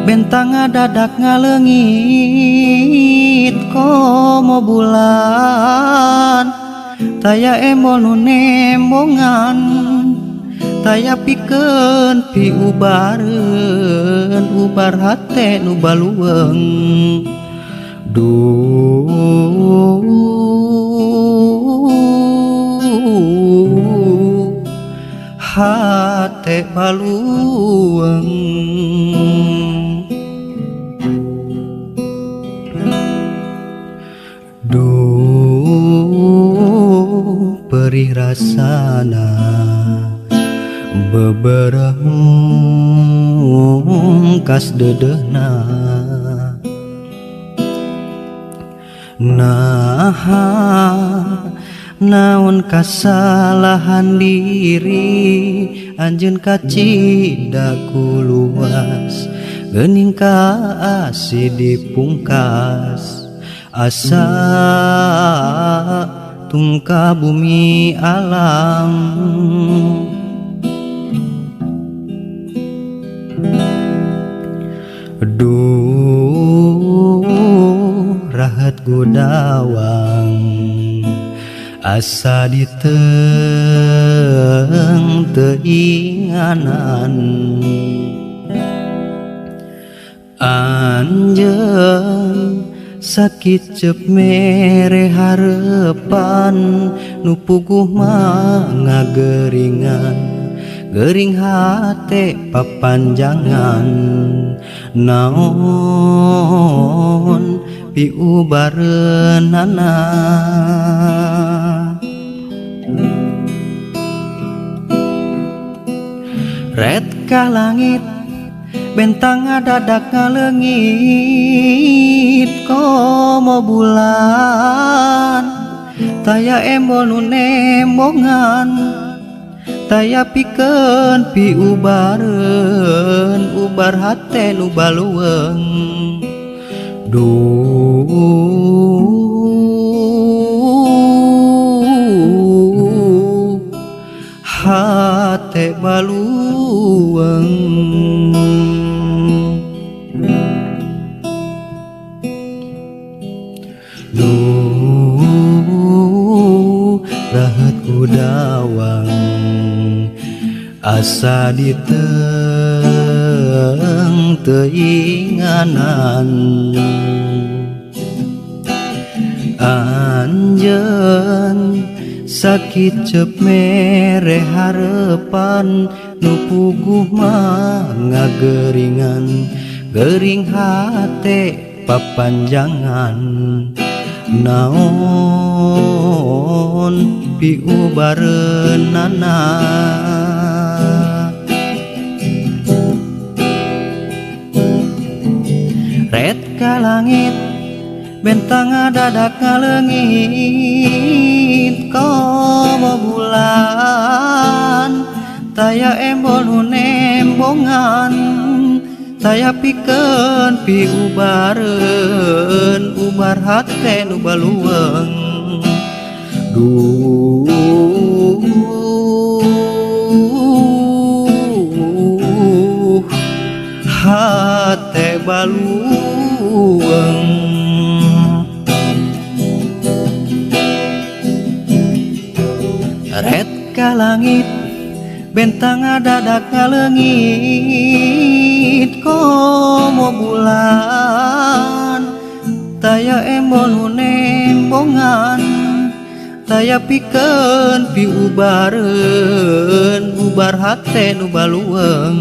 Bentang ngadadak ngalengit komo bulan taya embol nu nembongan taya pikeun pi ubareun ubar hate nu baluweung hate baluweung perih rasana bebereng kas dedehna naon kasalahan diri anjeun kacida kuluas geuning kaasi dipungkas asa tungka bumi alam rahat gudawang asa diteng teinganan anjeun sakit cep mere harepan nu puguh mah ngageringan gering hate papanjangan naon piubareunana ret ka langit bentang ngadadak ngalengit komo bulan taya embol nu nembongan taya pikeun pi ubareun ubar hate nu baluweung hate baluweung rahat kudawang asa diteng teinganan anjeun sakit cep mere harepan nu puguh mah ngageringan gering hate papanjangan naon piubareunana ret ka langit bentang ngadadak ngalengit komo bulan taya embol nu nembongan taya pikeun pi ubareun ubar hate nu baluweung hate baluweung ret ka langit bentang ngadadak ngalengit komo bulan taya embol nu nembongan taya pikeun pi ubareun ubar hate nu baluweung